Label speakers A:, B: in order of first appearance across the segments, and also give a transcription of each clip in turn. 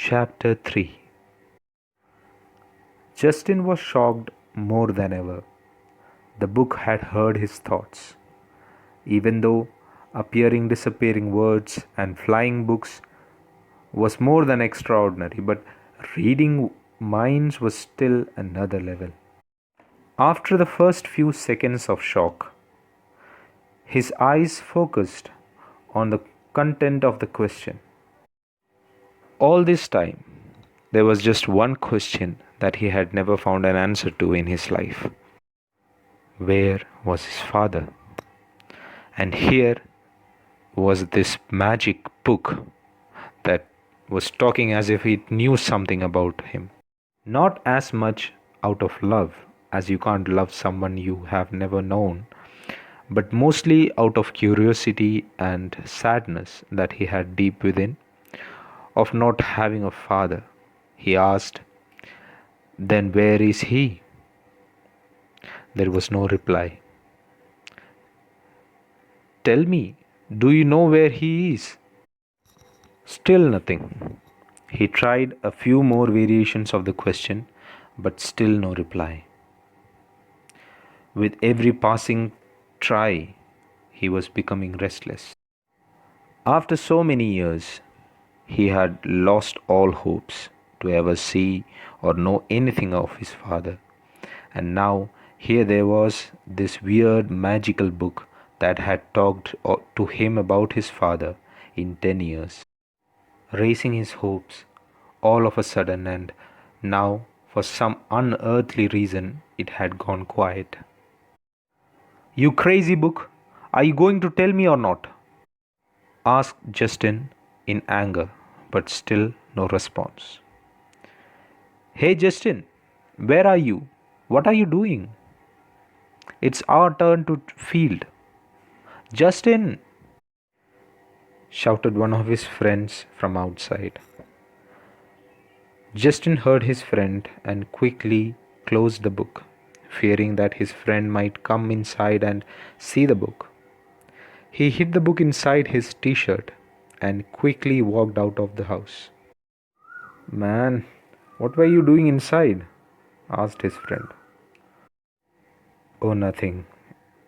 A: Chapter 3. Justin was shocked more than ever. The book had heard his thoughts. Even though appearing, disappearing words and flying books was more than extraordinary, but reading minds was still another level. After the first few seconds of shock, his eyes focused on the content of the question. All this time, there was just one question that he had never found an answer to in his life. Where was his father? And here was this magic book that was talking as if it knew something about him. Not as much out of love, as you can't love someone you have never known, but mostly out of curiosity and sadness that he had deep within of not having a father. He asked, "Then where is he?" There was no reply. "Tell me, do you know where he is?" Still nothing. He tried a few more variations of the question, but still no reply. With every passing try, he was becoming restless. After so many years, he had lost all hopes to ever see or know anything of his father. And now, here there was this weird magical book that had talked to him about his father in 10 years, raising his hopes all of a sudden, and now, for some unearthly reason, it had gone quiet. "You crazy book! Are you going to tell me or not?" asked Justin in anger, but still no response. "Hey Justin, where are you? What are you doing? It's our turn to field." "Justin!" shouted one of his friends from outside. Justin heard his friend and quickly closed the book, fearing that his friend might come inside and see the book. He hid the book inside his t-shirt and quickly walked out of the house. "Man, what were you doing inside?" asked his friend. "Oh, nothing.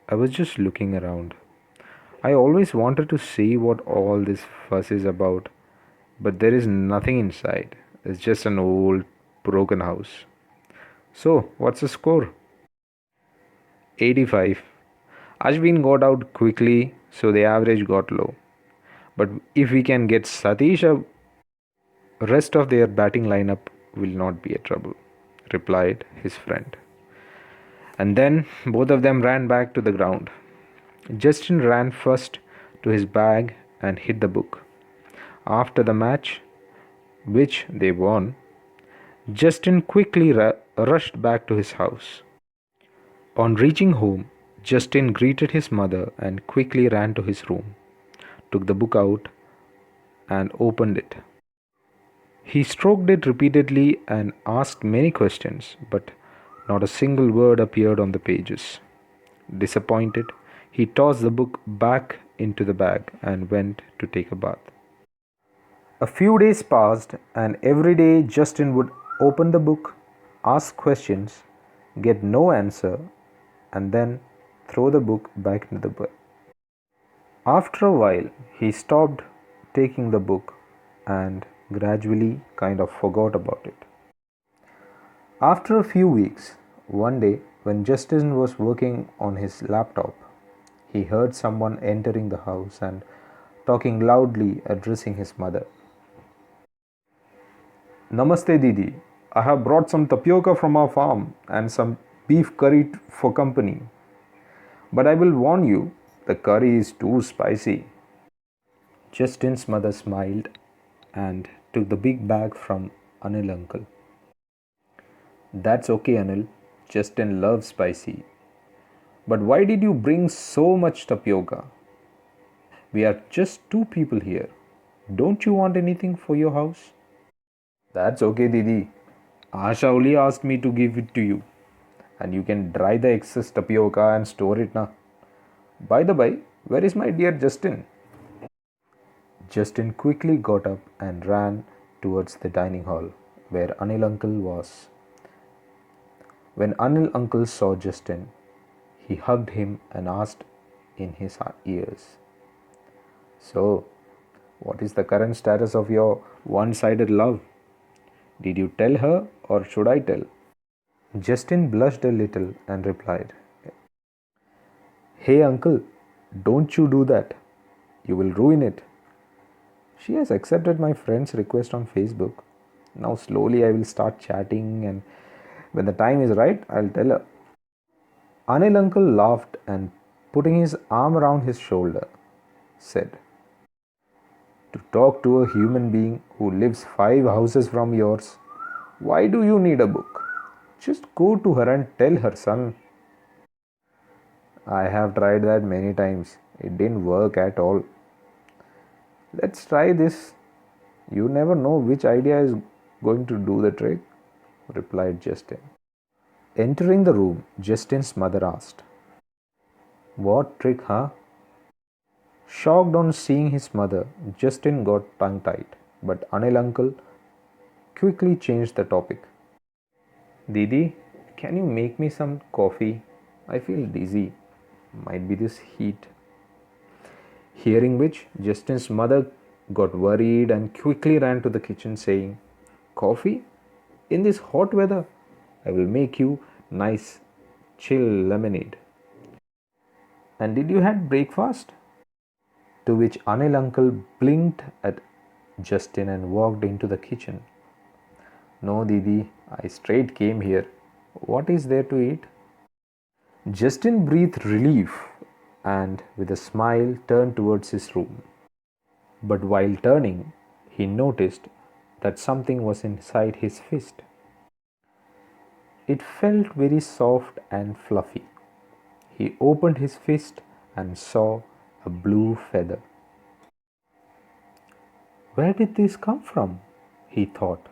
A: I was just looking around. I always wanted to see what all this fuss is about, but there is nothing inside. It's just an old, broken house." "So, what's the score?" 85. Ashwin got out quickly, so the average got low. But if we can get Satish, rest of their batting lineup will not be a trouble, replied his friend. And then both of them ran back to the ground. Justin ran first to his bag and hid the book. After the match, which they won, Justin quickly rushed back to his house. On reaching home, Justin greeted his mother and quickly ran to his room, took the book out, and opened it. He stroked it repeatedly and asked many questions, but not a single word appeared on the pages. Disappointed, he tossed the book back into the bag and went to take a bath. A few days passed, and every day Justin would open the book, ask questions, get no answer, and then throw the book back into the bag. After a while, he stopped taking the book and gradually kind of forgot about it. After a few weeks, one day when Justin was working on his laptop, he heard someone entering the house and talking loudly, addressing his mother. "Namaste Didi, I have brought some tapioca from our farm and some beef curry for company. But I will warn you, the curry is too spicy." Justin's mother smiled and took the big bag from Anil uncle. "That's okay, Anil. Justin loves spicy. But why did you bring so much tapioca? We are just two people here. Don't you want anything for your house?" "That's okay, Didi. Asha only asked me to give it to you. And you can dry the excess tapioca and store it now. By the way, where is my dear Justin?" Justin quickly got up and ran towards the dining hall where Anil uncle was. When Anil uncle saw Justin, he hugged him and asked in his ears, "So, what is the current status of your one sided love? Did you tell her or should I tell?" Justin blushed a little and replied, "Hey uncle, don't you do that. You will ruin it. She has accepted my friend's request on Facebook. Now slowly I will start chatting, and when the time is right, I'll tell her." Anil uncle laughed and putting his arm around his shoulder, said, "To talk to a human being who lives 5 houses from yours, why do you need a book? Just go to her and tell her, son." "I have tried that many times. It didn't work at all." "Let's try this. You never know which idea is going to do the trick," replied Justin. Entering the room, Justin's mother asked, "What trick, huh?" Shocked on seeing his mother, Justin got tongue-tied, but Anil uncle quickly changed the topic. "Didi, can you make me some coffee? I feel dizzy. Might be this heat." Hearing which, Justin's mother got worried and quickly ran to the kitchen saying, "Coffee? In this hot weather? I will make you nice chill lemonade." "And did you had breakfast?" To which Anil uncle blinked at Justin and walked into the kitchen. "No, Didi, I straight came here. What is there to eat?" Justin breathed relief and with a smile turned towards his room. But while turning, he noticed that something was inside his fist. It felt very soft and fluffy. He opened his fist and saw a blue feather. "Where did this come from?" he thought.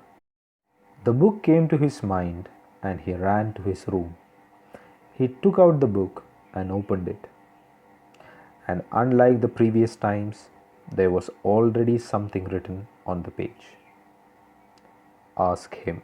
A: The book came to his mind and he ran to his room. He took out the book and opened it. And unlike the previous times, there was already something written on the page. "Ask him."